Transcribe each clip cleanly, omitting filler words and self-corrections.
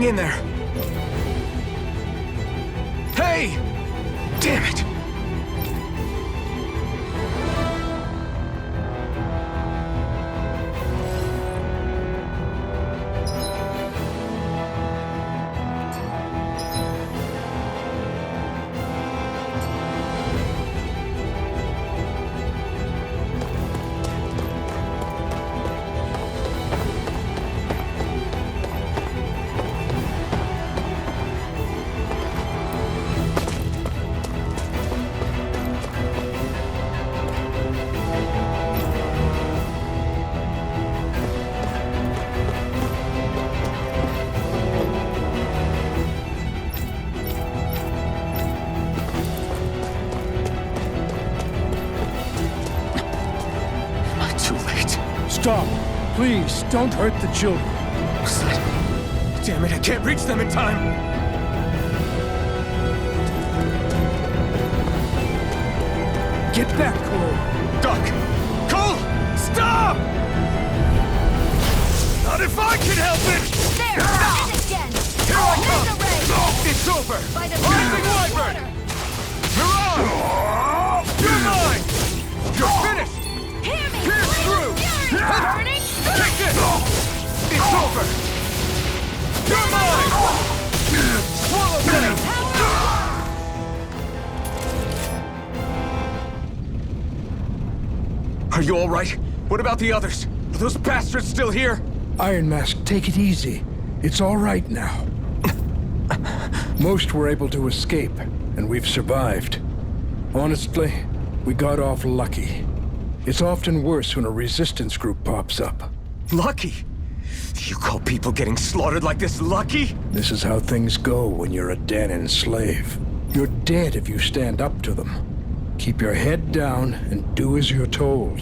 Hang in there. Hey! Damn it! Stop! Please, don't hurt the children. Damn it, I can't reach them in time! Get back, Cole! Doc! Cole! Stop! Not if I can help it! There! Stop it again! Here I come! Laser ray! It's over! By the Rising power of Wyvern! water! Mirage! You're mine! You're finished! Hear me! Pierce Laser through! fury! Burning! Take this! It's over! You're mine! Swallow blade! Are you all right? What about the others? Are those bastards still here? Iron Mask, take it easy. It's all right now. Most were able to escape, and we've survived. Honestly, we got off lucky. It's often worse when a resistance group pops up. Lucky? You call people getting slaughtered like this lucky? This is how things go when you're a Danon slave. You're dead if you stand up to them. Keep your head down and do as you're told.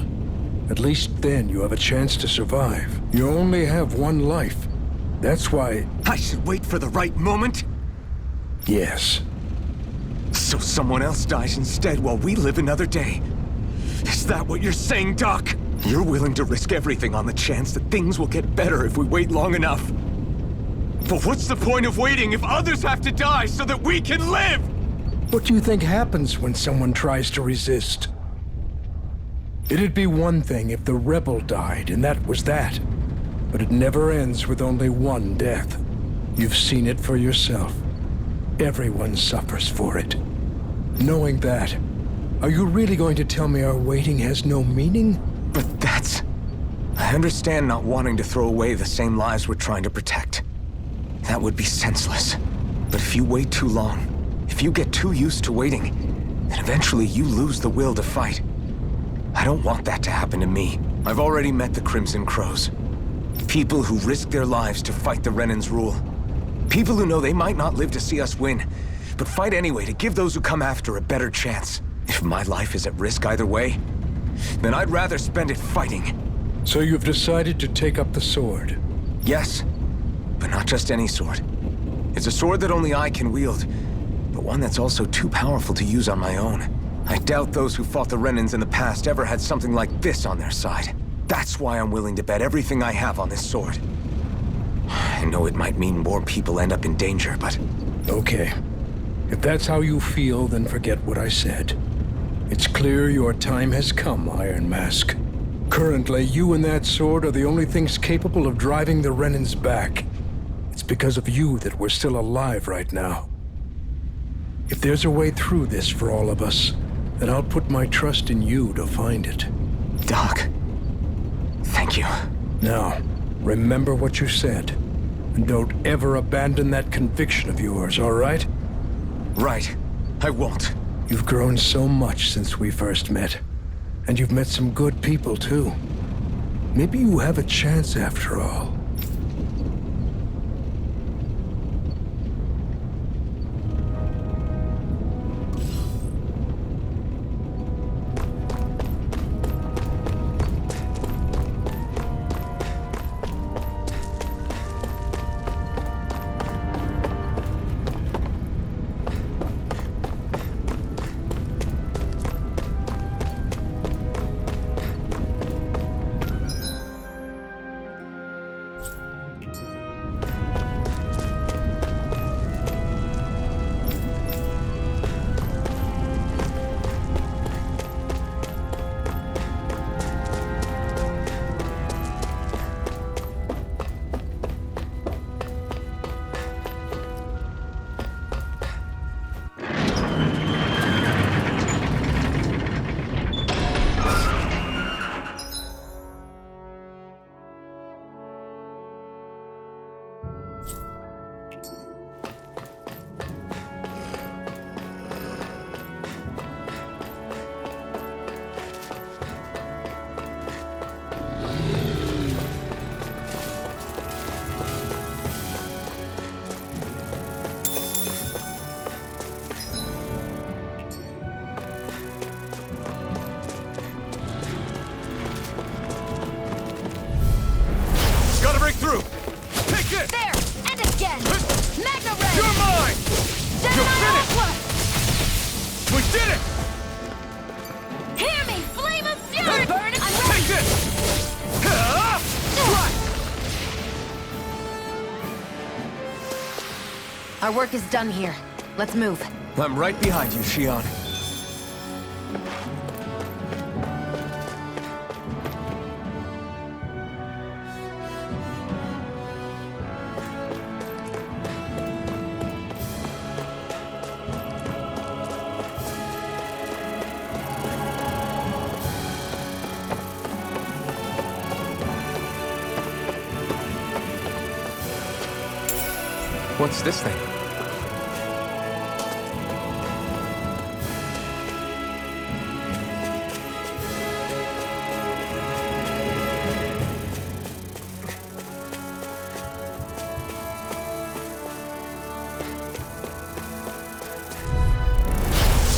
At least then you have a chance to survive. You only have one life. That's why... I should wait for the right moment? Yes. So someone else dies instead while we live another day. Is that what you're saying, Doc? You're willing to risk everything on the chance that things will get better if we wait long enough. But what's the point of waiting if others have to die so that we can live? What do you think happens when someone tries to resist? It'd be one thing if the rebel died, and that was that. But it never ends with only one death. You've seen it for yourself. Everyone suffers for it. Knowing that, are you really going to tell me our waiting has no meaning? But that's... I understand not wanting to throw away the same lives we're trying to protect. That would be senseless. But if you wait too long, if you get too used to waiting, then eventually you lose the will to fight. I don't want that to happen to me. I've already met the Crimson Crows. People who risk their lives to fight the Renan's rule. People who know they might not live to see us win, but fight anyway to give those who come after a better chance. If my life is at risk either way, then I'd rather spend it fighting. So you've decided to take up the sword? Yes, but not just any sword. It's a sword that only I can wield, but one that's also too powerful to use on my own. I doubt those who fought the Renans in the past ever had something like this on their side. That's why I'm willing to bet everything I have on this sword. I know it might mean more people end up in danger, but... Okay. If that's how you feel, then forget what I said. It's clear your time has come, Iron Mask. Currently, you and that sword are the only things capable of driving the Renans back. It's because of you that we're still alive right now. If there's a way through this for all of us, then I'll put my trust in you to find it. Doc, thank you. Now, remember what you said, and don't ever abandon that conviction of yours, all right? Right. I won't. You've grown so much since we first met, and you've met some good people, too. Maybe you have a chance after all. Our work is done here. Let's move. I'm right behind you, Shion. What's this thing?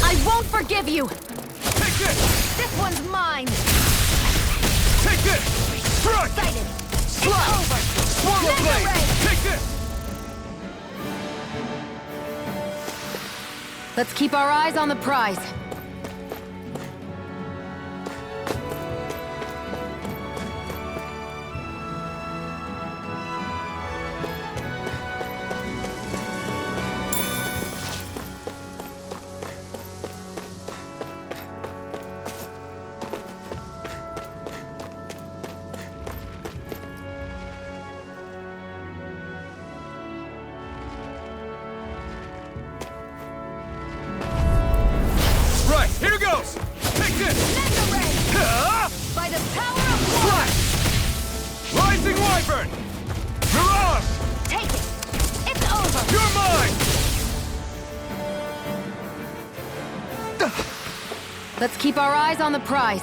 I won't forgive you! Take this! This one's mine! Take this! Strike! Excited! Slap! It's over! Swallow Mega blade! ray! Take this! Let's keep our eyes on the prize. Right, here goes! Take this! Mega ray! Ah! By the power of one! Flash! Rising Wyvern! Mirage! Take it! It's over! You're mine! Let's keep our eyes on the prize.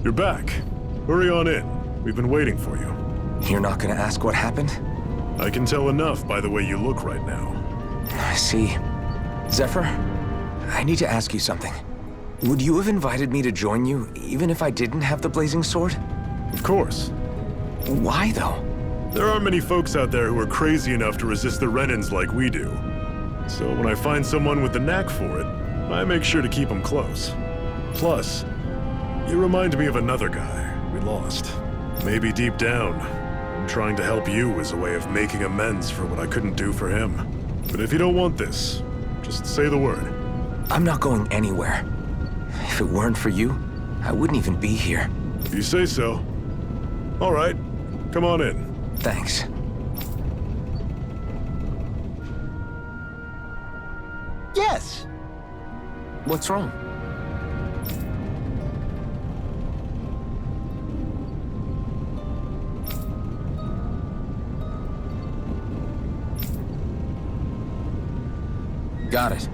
You're back. Hurry on in. We've been waiting for you. You're not gonna ask what happened? I can tell enough by the way you look right now. I see. Zephyr, I need to ask you something. Would you have invited me to join you, even if I didn't have the blazing sword? Of course. Why, though? There aren't many folks out there who are crazy enough to resist the Renans like we do. So when I find someone with the knack for it, I make sure to keep them close. Plus, you remind me of another guy we lost. Maybe deep down, I'm trying to help you as a way of making amends for what I couldn't do for him. But if you don't want this, just say the word. I'm not going anywhere. If it weren't for you, I wouldn't even be here. If you say so. All right, come on in. Thanks. Yes. What's wrong? Got it.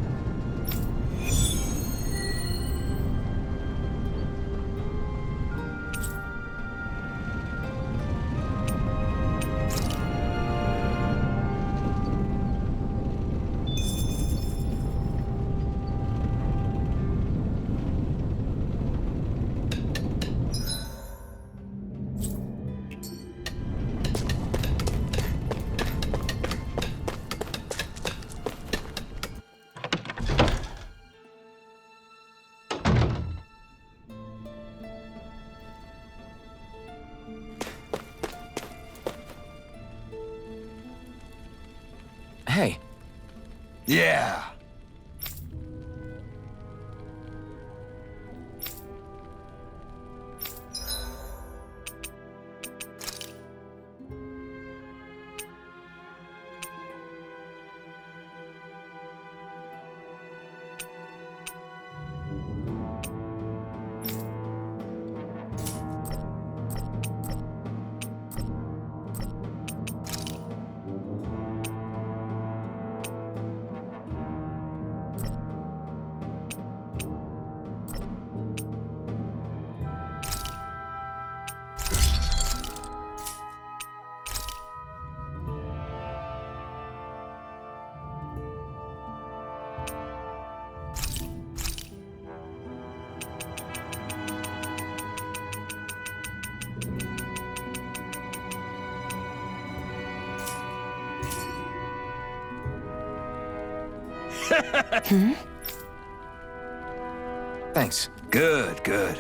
Hey. Yeah. Thanks. Good, good.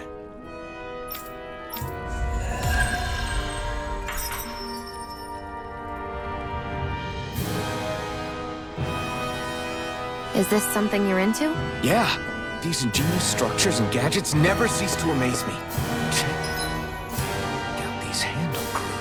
Is this something you're into? Yeah, these ingenious structures and gadgets never cease to amaze me. Got these handle crew.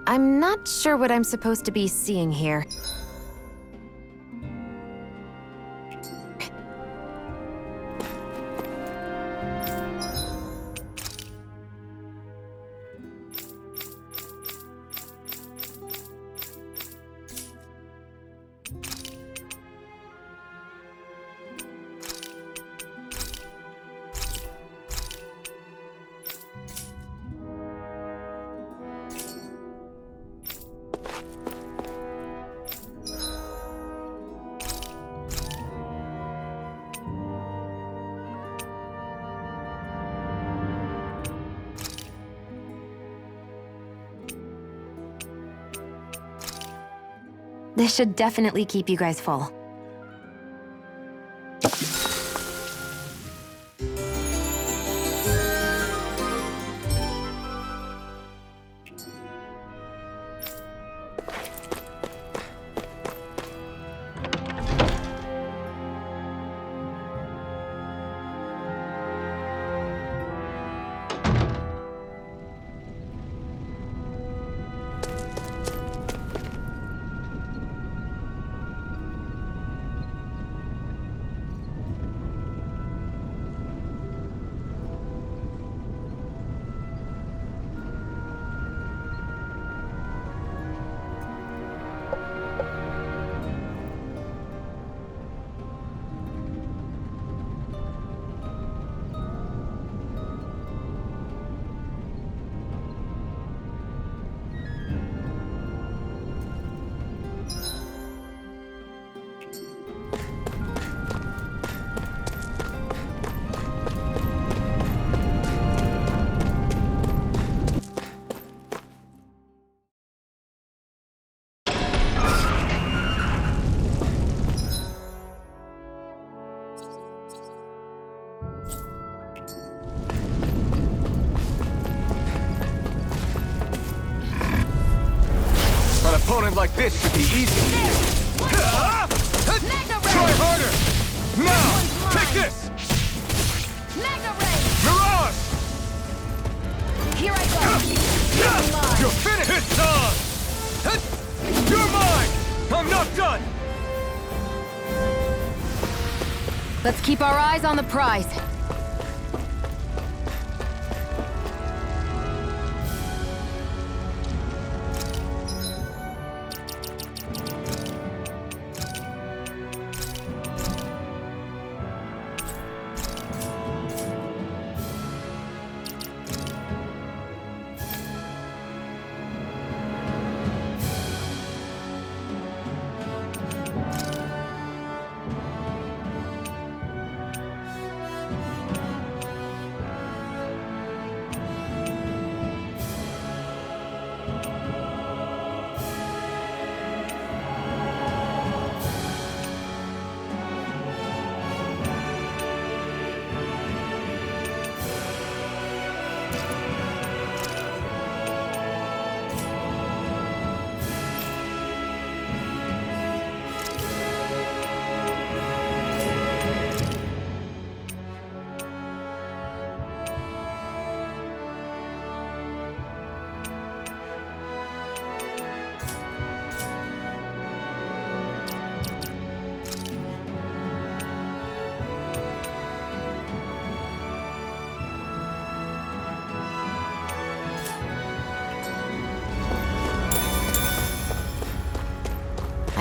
I'm not sure what I'm supposed to be seeing here. This should definitely keep you guys full. An opponent like this should be easy. Try harder! Now! Take this! Mega Ray! Mirage! Here I go! You're finished! It's on! You're mine! I'm not done! Let's keep our eyes on the prize.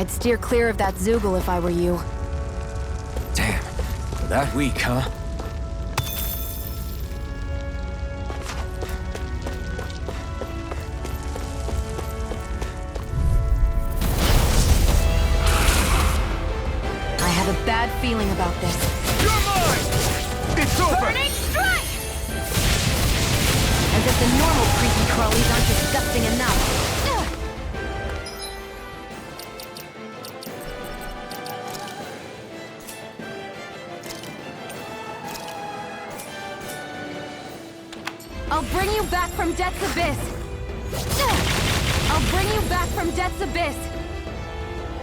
I'd steer clear of that Zoogle if I were you. Damn. That weak, huh? I have a bad feeling about this. You're mine! It's over! Burning strike! As if the normal creepy crawlies aren't disgusting enough. I'll bring you back from Death's Abyss! I'll bring you back from Death's Abyss!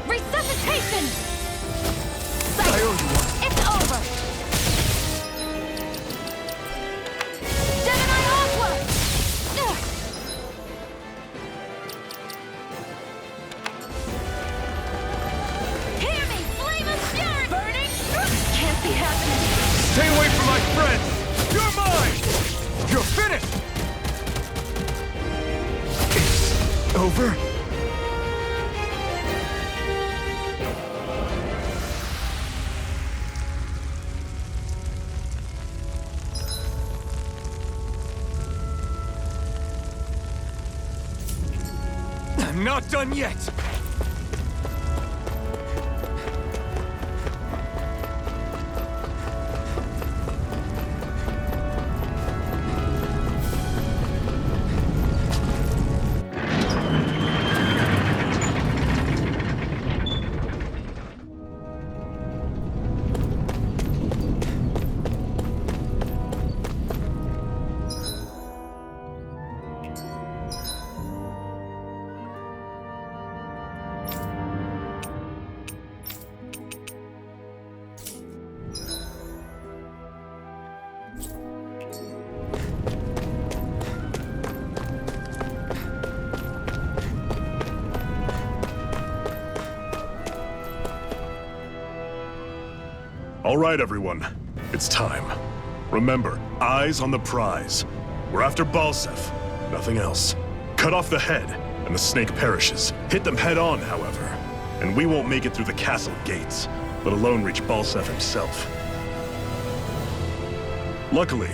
Resuscitation! I owe you one. It's over! Gemini Aqua! Hear me! Flame of Fury! Burning! Can't be happening! Stay away from my friends! You're mine! You're finished! It's over? I'm not done yet! All right, everyone. It's time. Remember, eyes on the prize. We're after Balsef, nothing else. Cut off the head, and the snake perishes. Hit them head on, however, and we won't make it through the castle gates, let alone reach Balsef himself. Luckily,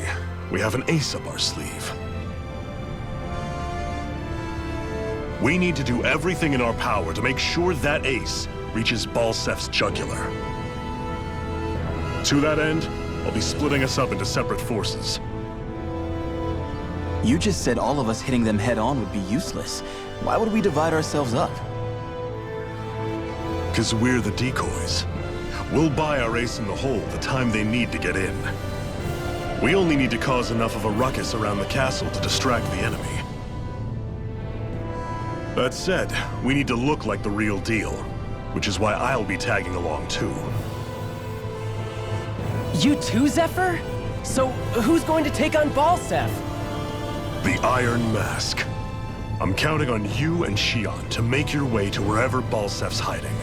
we have an ace up our sleeve. We need to do everything in our power to make sure that ace reaches Balsef's jugular. To that end, I'll be splitting us up into separate forces. You just said all of us hitting them head-on would be useless. Why would we divide ourselves up? 'Cause we're the decoys. We'll buy our ace in the hole the time they need to get in. We only need to cause enough of a ruckus around the castle to distract the enemy. That said, we need to look like the real deal, which is why I'll be tagging along too. You too, Zephyr? So, who's going to take on Balsef? The Iron Mask. I'm counting on you and Xion to make your way to wherever Balsef's hiding.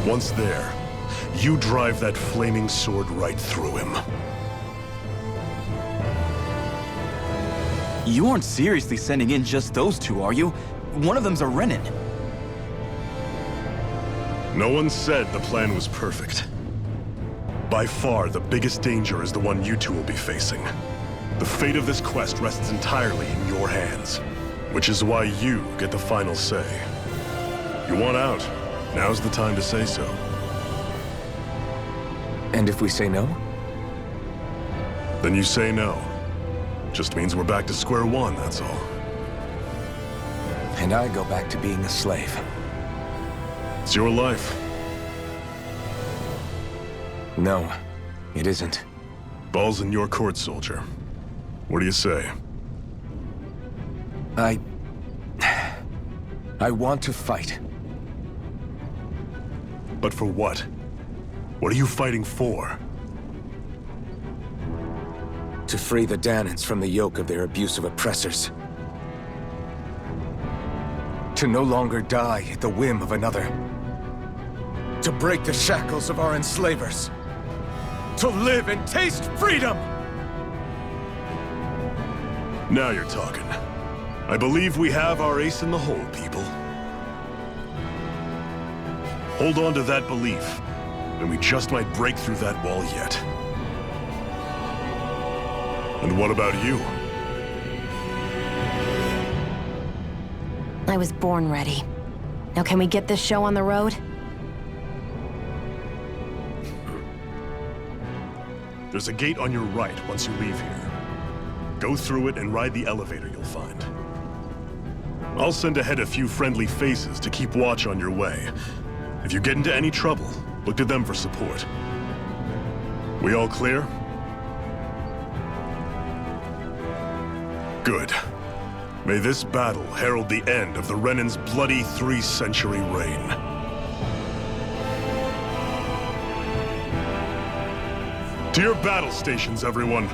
Once there, you drive that flaming sword right through him. You aren't seriously sending in just those two, are you? One of them's a Renin. No one said the plan was perfect. By far, the biggest danger is the one you two will be facing. The fate of this quest rests entirely in your hands, which is why you get the final say. You want out? Now's the time to say so. And if we say no? Then you say no. Just means we're back to square one, that's all. And I go back to being a slave. It's your life. No, it isn't. Ball's in your court, soldier. What do you say? I want to fight. But for what? What are you fighting for? To free the Danans from the yoke of their abusive oppressors. To no longer die at the whim of another. To break the shackles of our enslavers. To live and taste freedom! Now you're talking. I believe we have our ace in the hole, people. Hold on to that belief, and we just might break through that wall yet. And what about you? I was born ready. Now can we get this show on the road? There's a gate on your right once you leave here. Go through it and ride the elevator you'll find. I'll send ahead a few friendly faces to keep watch on your way. If you get into any trouble, look to them for support. We all clear? Good. May this battle herald the end of the Renan's bloody 3-century reign. To your battle stations, everyone.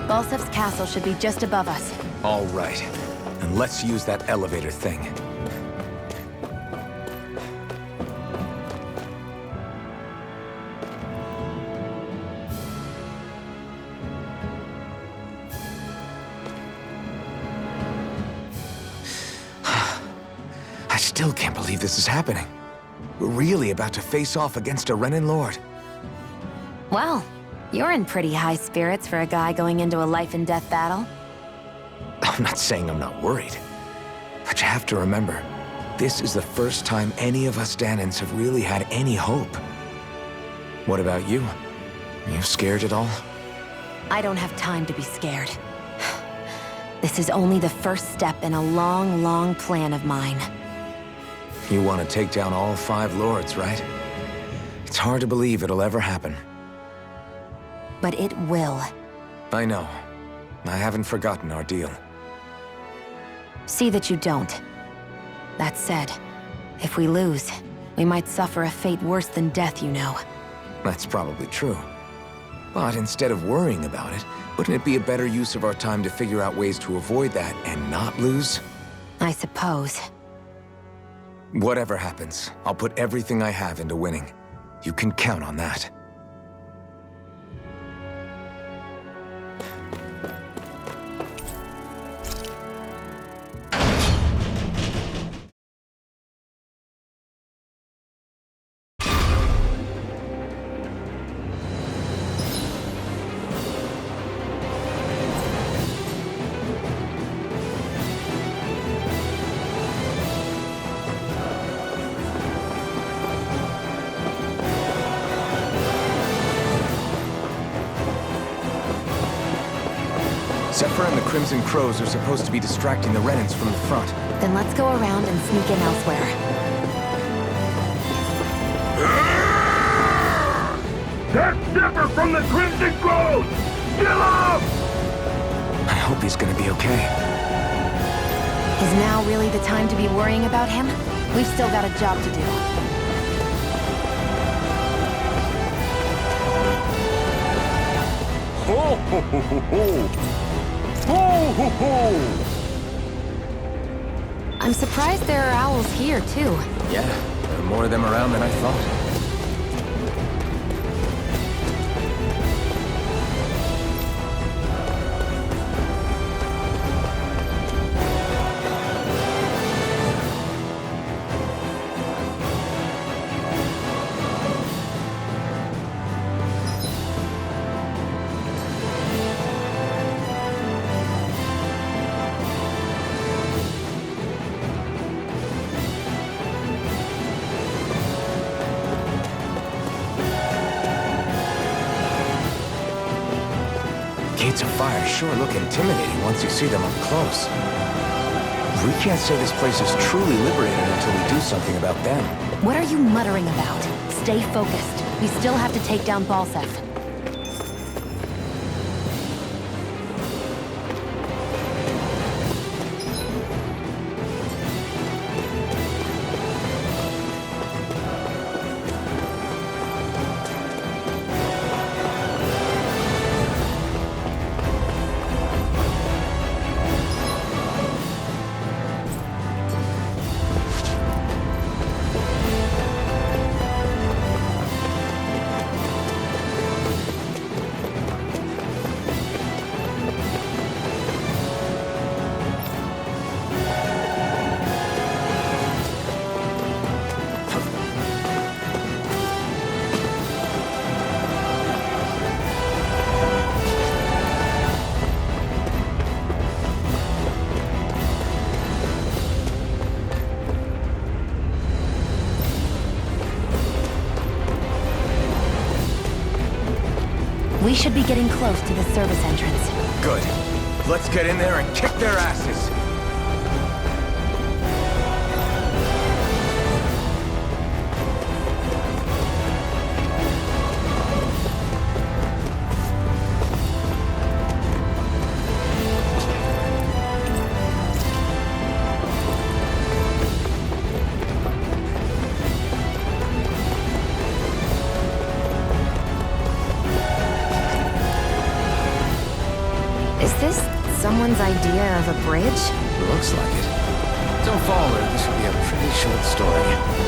Balsef's castle should be just above us. All right. And let's use that elevator thing. I still can't believe this is happening. We're really about to face off against a Renan Lord. Well, you're in pretty high spirits for a guy going into a life-and-death battle. I'm not saying I'm not worried. But you have to remember, this is the first time any of us Danans have really had any hope. What about you? Are you scared at all? I don't have time to be scared. This is only the first step in a long, long plan of mine. You want to take down all 5 lords, right? It's hard to believe it'll ever happen. But it will. I know. I haven't forgotten our deal. See that you don't. That said, if we lose, we might suffer a fate worse than death, you know. That's probably true. But instead of worrying about it, wouldn't it be a better use of our time to figure out ways to avoid that and not lose? I suppose. Whatever happens, I'll put everything I have into winning. You can count on that. Zephyr and the Crimson Crows are supposed to be distracting the Renans from the front. Then let's go around and sneak in elsewhere. That's Zephyr from the Crimson Crows! Kill him! I hope he's gonna be okay. Is now really the time to be worrying about him? We've still got a job to do. Ho ho ho ho ho! Ho ho ho! I'm surprised there are owls here, too. Yeah, there are more of them around than I thought. Gates of fire sure look intimidating once you see them up close. We can't say this place is truly liberated until we do something about them. What are you muttering about? Stay focused. We still have to take down Balsef. We should be getting close to the service entrance. Good. Let's get in there and kick their asses. Is this someone's idea of a bridge? Looks like it. Don't fall, or this will be a pretty short story.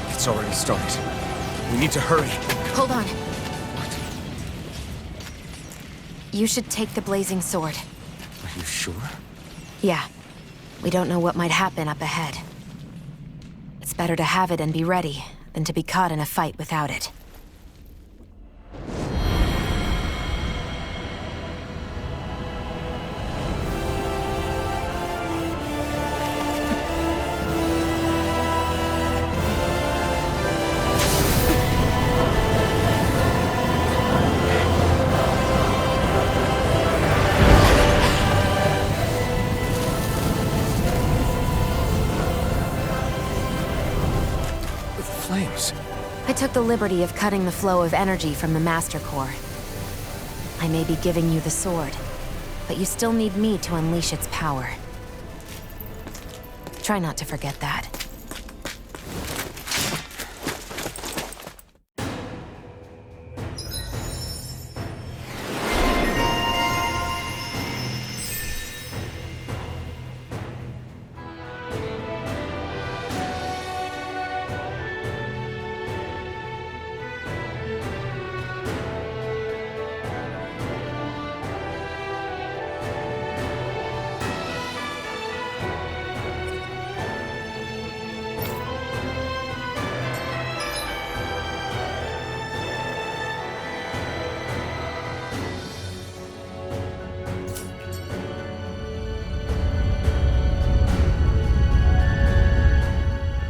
It's already started. We need to hurry. Hold on. You should take the blazing sword. Are you sure? Yeah. We don't know what might happen up ahead. It's better to have it and be ready than to be caught in a fight without it. Flames. I took the liberty of cutting the flow of energy from the Master Core. I may be giving you the sword, but you still need me to unleash its power. Try not to forget that.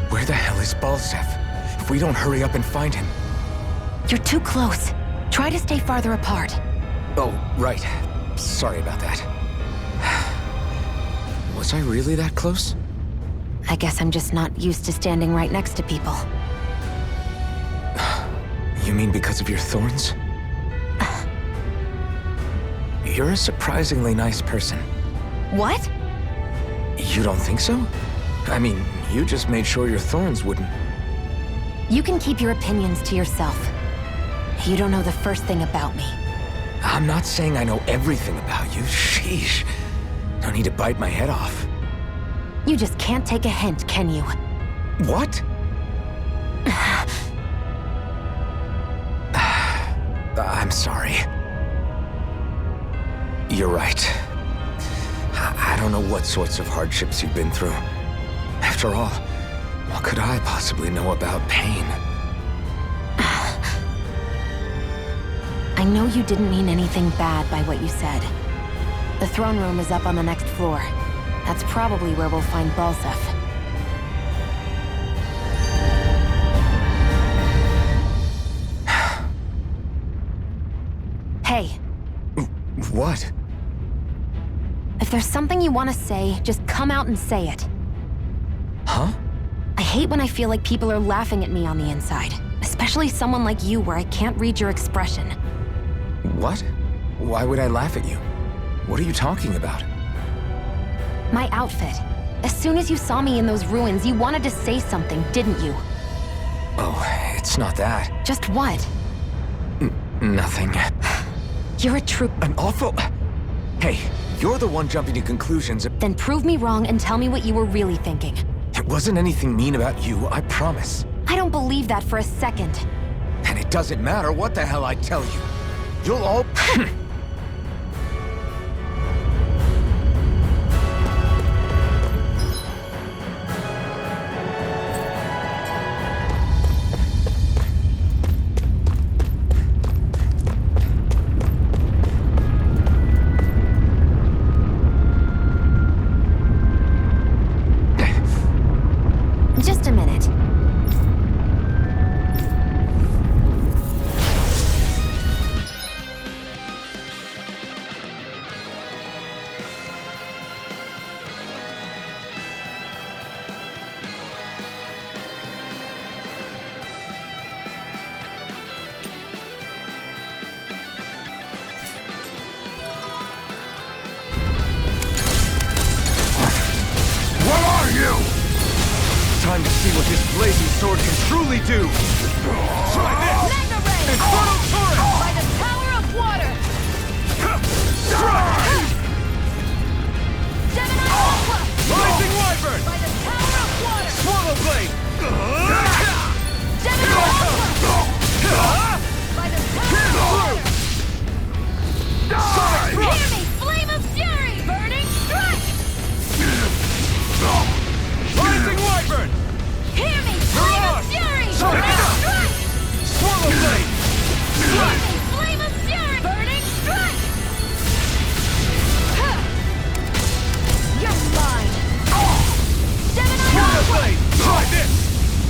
Where the hell is Balsef? If we don't hurry up and find him... You're too close. Try to stay farther apart. Oh, right. Sorry about that. Was I really that close? I guess I'm just not used to standing right next to people. You mean because of your thorns? You're a surprisingly nice person. What? You don't think so? I mean, you just made sure your thorns wouldn't... You can keep your opinions to yourself. You don't know the first thing about me. I'm not saying I know everything about you. Sheesh. No need to bite my head off. You just can't take a hint, can you? What? I'm sorry. You're right. I don't know what sorts of hardships you've been through. After all, what could I possibly know about pain? I know you didn't mean anything bad by what you said. The throne room is up on the next floor. That's probably where we'll find Balsef. Hey, What? if there's something you want to say, just come out and say it. Huh? I hate when I feel like people are laughing at me on the inside. Especially someone like you where I can't read your expression. What? Why would I laugh at you? What are you talking about? My outfit. As soon as you saw me in those ruins, you wanted to say something, didn't you? Oh, it's not that. Just what? Nothing. You're a true... An awful... Hey, you're the one jumping to conclusions. Then prove me wrong and tell me what you were really thinking. It wasn't anything mean about you, I promise. I don't believe that for a second. And it doesn't matter what the hell I tell you. You'll all... Just a minute. What are you? Time to see what this blazing sword can truly do! Try this! Magna Ray! Infernal Torrent! By the power of water! Strike! Gemini Aqua! Rising Wyvern! By the power of water! Swallow Blade! Gemini Aqua! By the power of water! Hear me! Flame of Fury! Burning Strike! Rising Wyvern! Hear me! Flame of Fury! Burning Strike! Swallow Blade! Hear me! Flame of Fury! Burning Strike! Huh. You're mine! Gemini Swallow Aqua! Blade! Try this!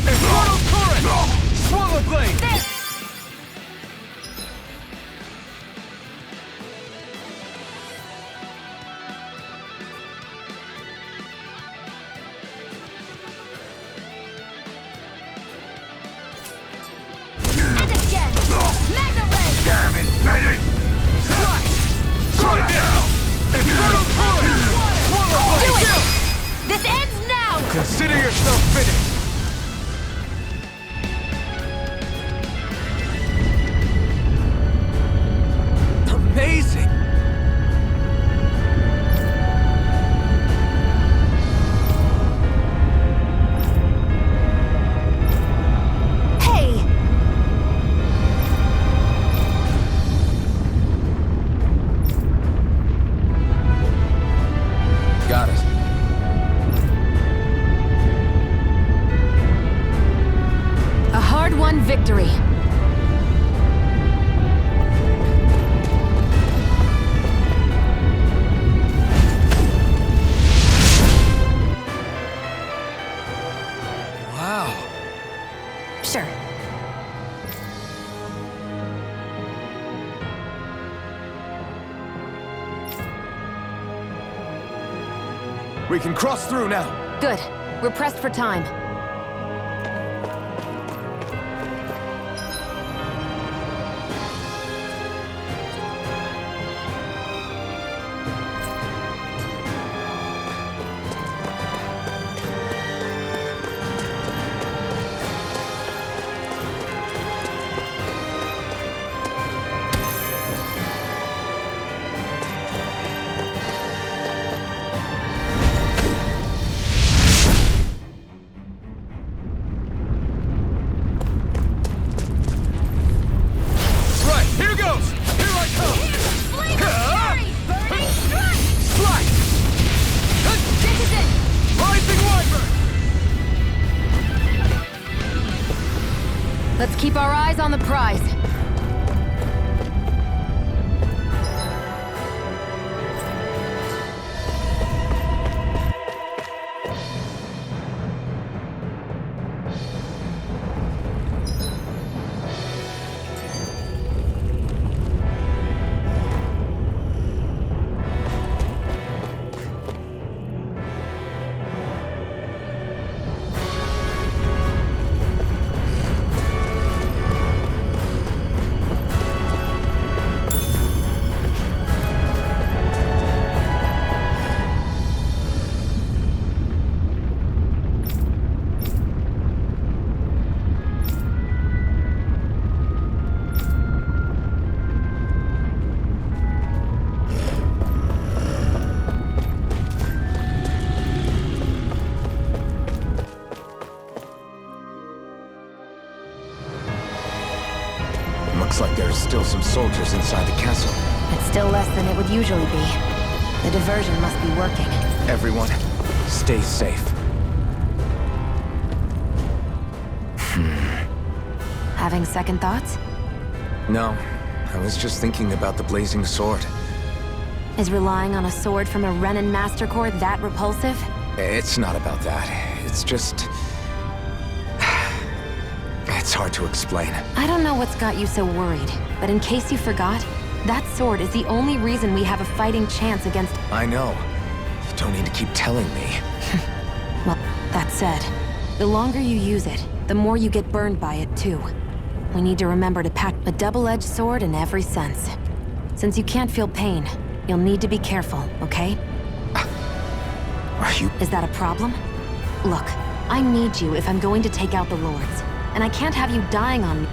Infernal Torrent! Swallow Blade! There! And again! Magna Ray! Damn it, Betty! Try this! Infernal Torrent! Swallow Do Blade! it! This ends now! Consider yourself finished! Amazing! Hey! Got it. A hard-won victory. Wow. Sure. We can cross through now. Good. We're pressed for time. keep our eyes on the prize. Looks like there's still some soldiers inside the castle. It's still less than it would usually be. The diversion must be working. Everyone, stay safe. Having second thoughts? No, I was just thinking about the blazing sword. Is relying on a sword from a Renin Master Corps that repulsive? It's not about that. It's just... It's hard to explain. I don't know what's got you so worried, but in case you forgot, that sword is the only reason we have a fighting chance against... I know. You don't need to keep telling me. Well, that said, the longer you use it, the more you get burned by it, too. We need to remember to pack a double-edged sword in every sense. Since you can't feel pain, you'll need to be careful, okay? Are you... Is that a problem? Look, I need you if I'm going to take out the Lords. And I can't have you dying on me.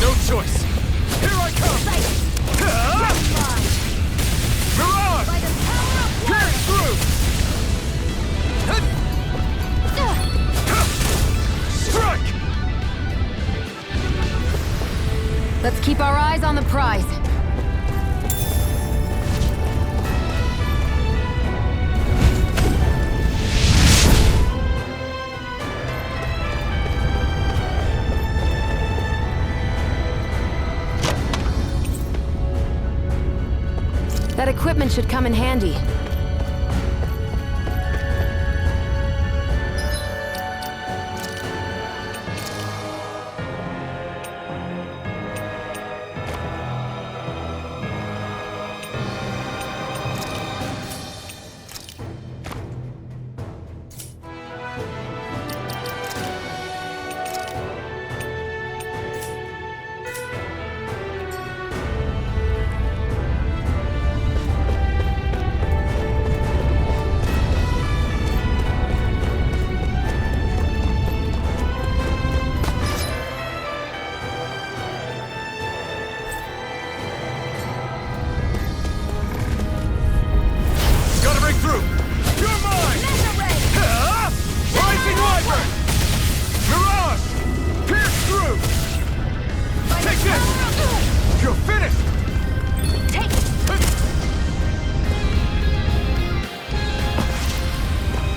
No choice! Here I come! Mirage! Pierce through! Strike! Let's keep our eyes on the prize. That equipment should come in handy.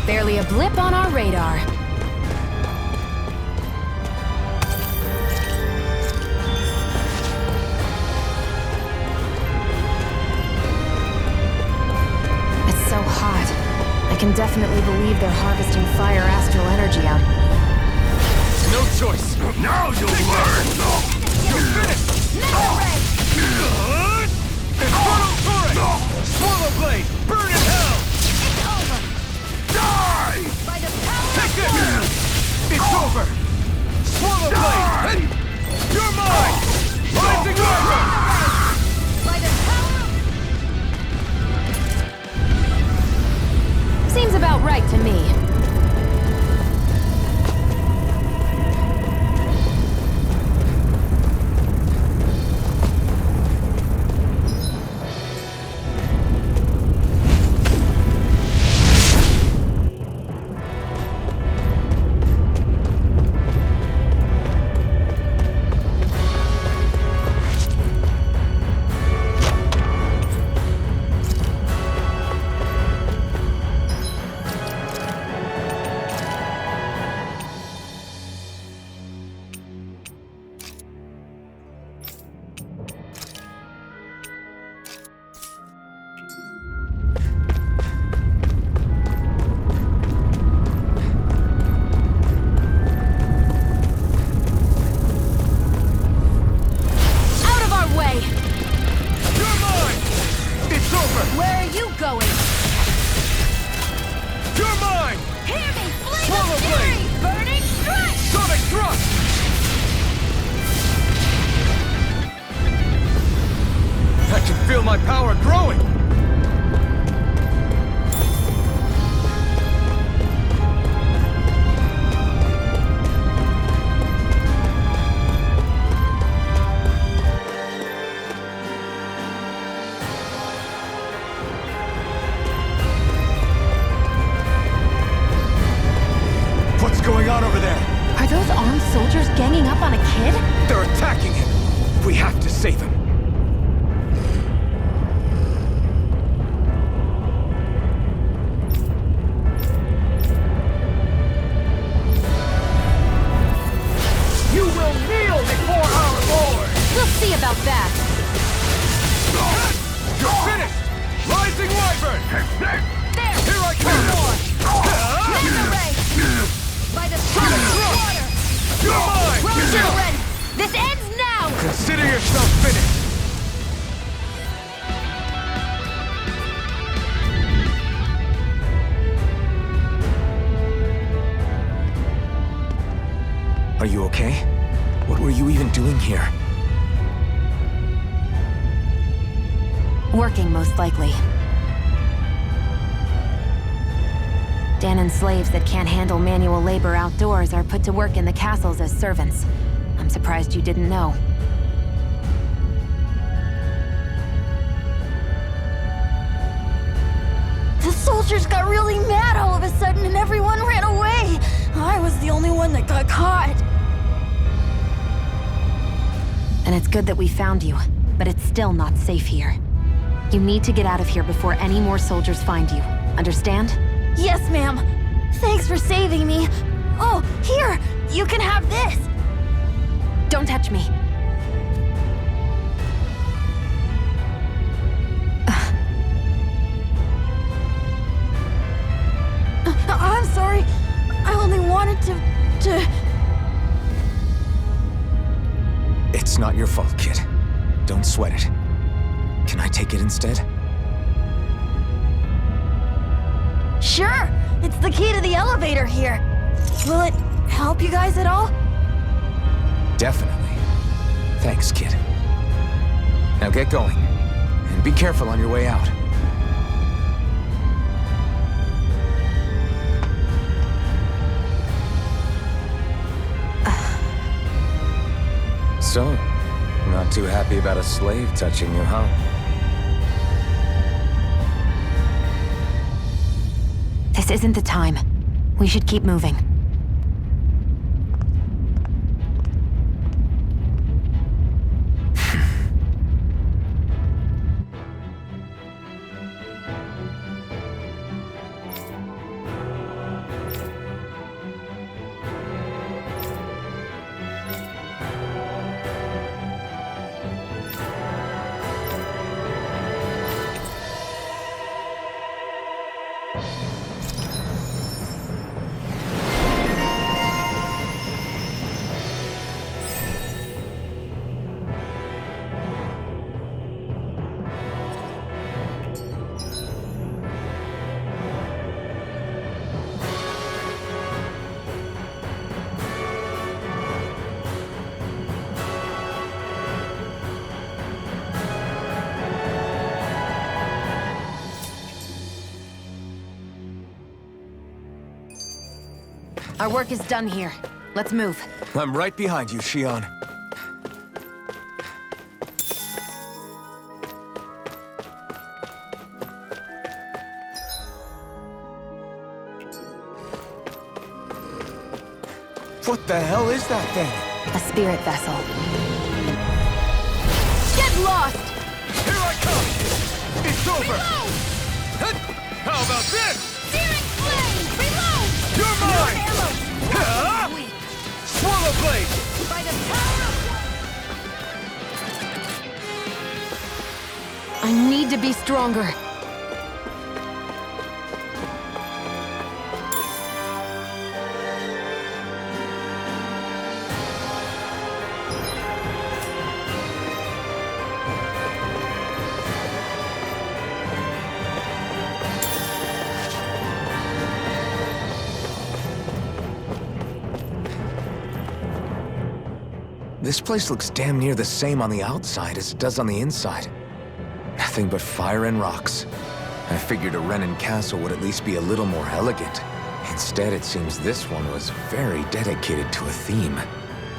Barely a blip on our radar. It's so hot. I can definitely believe they're harvesting fire astral energy out. No choice! Now you'll learn! You're finished! Infernal Torrent! Swallow Blade! Burn in hell! It's over! Die! By the power Take of this! blood! It's over! Swallow Blade! You're mine! Rising Armor! By the power of... Seems about right to me. feel my power growing! What's going on over there? Are those armed soldiers ganging up on a kid? They're attacking him! We have to save him! You will kneel before our Lord! We'll see about that. You're finished! Rising Wyvern! There! Here I come! Manta Ray! By the power of water! You're mine! Roger ready! This ends now! Consider yourself finished! Are you okay? What were you even doing here? Working, most likely. Danan's slaves that can't handle manual labor outdoors are put to work in the castles as servants. I'm surprised you didn't know. The soldiers got really mad all of a sudden and everyone ran away. I was the only one that got caught. And it's good that we found you, but it's still not safe here. You need to get out of here before any more soldiers find you. Understand? Yes, ma'am. Thanks for saving me. Oh, here! You can have this! Don't touch me. I'm sorry. I only wanted to... It's not your fault, kid. Don't sweat it. Can I take it instead? Sure! It's the key to the elevator here. Will it help you guys at all? Definitely. Thanks, kid. Now get going. And be careful on your way out. So, not too happy about a slave touching you, huh? This isn't the time. We should keep moving. Our work is done here. Let's move. I'm right behind you, Shion. What the hell is that thing? A spirit vessel. Get lost! Here I come! It's over! How about this? Searing flame! Reload! You're mine! Ammo! Huh? Weak. Swallow blade! By the power of... I need to be stronger. This place looks damn near the same on the outside as it does on the inside. Nothing but fire and rocks. I figured a Renin castle would at least be a little more elegant. Instead, it seems this one was very dedicated to a theme.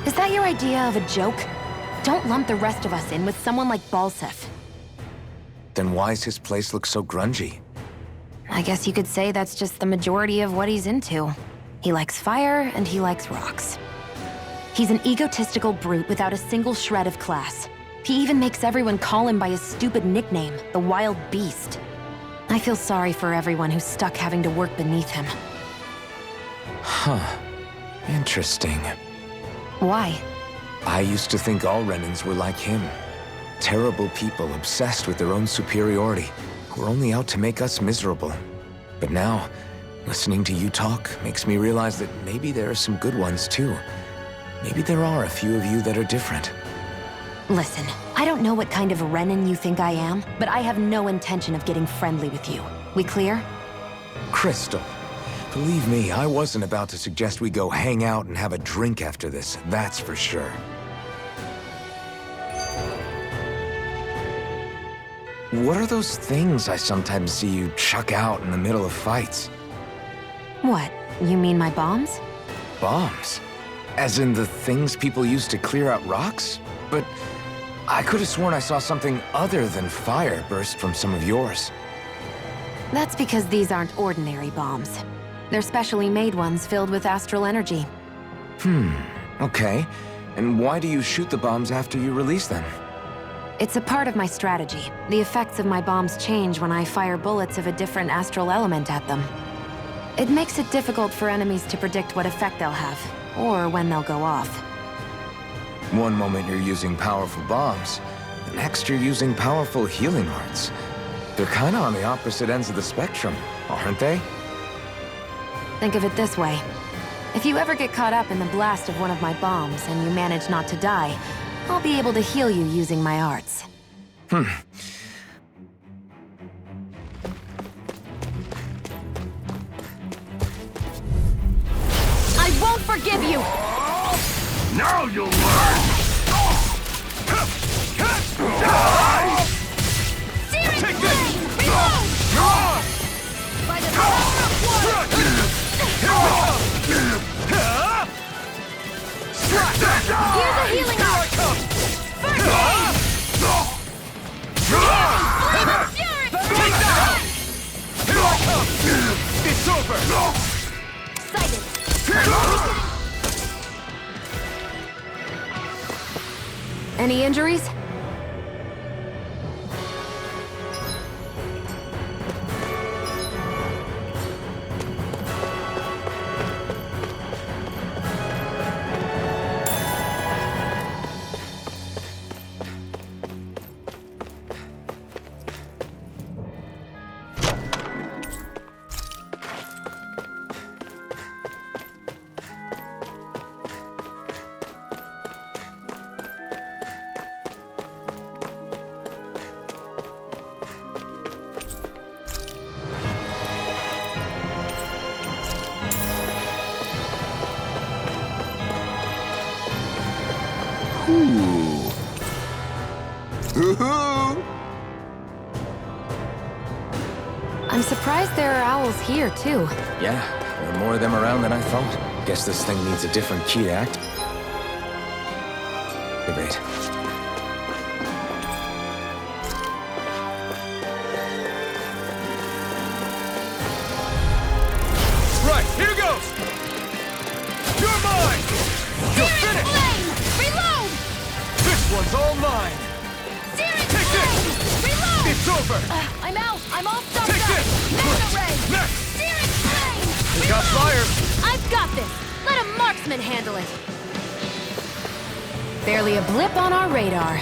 Is that your idea of a joke? Don't lump the rest of us in with someone like Balsef. Then why's his place look so grungy? I guess you could say that's just the majority of what he's into. He likes fire and he likes rocks. He's an egotistical brute without a single shred of class. He even makes everyone call him by his stupid nickname, the Wild Beast. I feel sorry for everyone who's stuck having to work beneath him. Huh. Interesting. Why? I used to think all Renins were like him. Terrible people obsessed with their own superiority, who are only out to make us miserable. But now, listening to you talk makes me realize that maybe there are some good ones too. Maybe there are a few of you that are different. Listen, I don't know what kind of Renin you think I am, but I have no intention of getting friendly with you. We clear? Crystal, believe me, I wasn't about to suggest we go hang out and have a drink after this, that's for sure. What are those things I sometimes see you chuck out in the middle of fights? What? You mean my bombs? Bombs? As in the things people use to clear out rocks? But I could have sworn I saw something other than fire burst from some of yours. That's because these aren't ordinary bombs. They're specially made ones filled with astral energy. Okay. And why do you shoot the bombs after you release them? It's a part of my strategy. The effects of my bombs change when I fire bullets of a different astral element at them. It makes it difficult for enemies to predict what effect they'll have, or when they'll go off. One moment you're using powerful bombs, the next you're using powerful healing arts. They're kinda on the opposite ends of the spectrum, aren't they? Think of it this way. If you ever get caught up in the blast of one of my bombs and you manage not to die, I'll be able to heal you using my arts. I won't forgive you! Now you'll learn! Searing flame! Reload! By the power of water! Here's a healing art! First aid! Flame of fury! Take that! Here I come! It's over! Sighted! Any injuries? I'm surprised there are owls here, too. Yeah, there are more of them around than I thought. Guess this thing needs a different key to act. Wait. Right, here goes! You're mine! You're finished! Flame! Reload! This one's all mine! Searing Take flame! this! Reload! It's over! I'm out! I'm all stuffed Take up! this! Mega ray! Next! Searing flame! We got fire! I've got this! Let a marksman handle it! Barely a blip on our radar.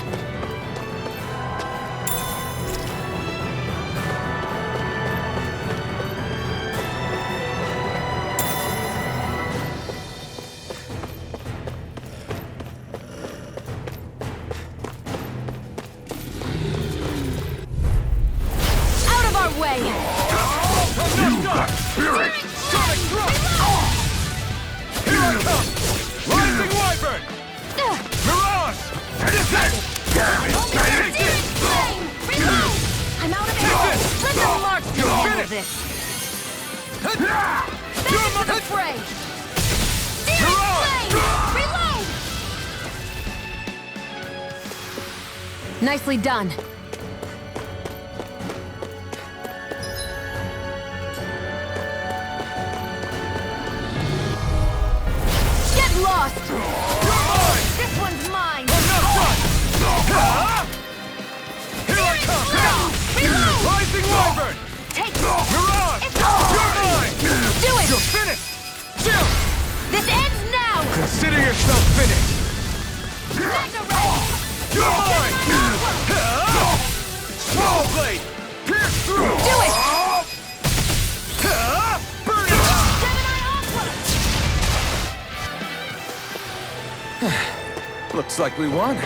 Out of our way! You got spirit! Sonic thrust! Here I come! Rising Wyvern! Mirage! This is... of this! Back into the fray! Searing flame! Reload! Nicely done. Get lost! This one's mine! Here I come! Reload! Rising Wyvern! Take Mirage! It's over! You're mine! Do it! You're finished! Chill! This ends now! Consider yourself finished! Mega Ray! You're mine! Swallow Blade! Pierce through! Do it! Burn it up! Gemini Aqua! Looks like we won.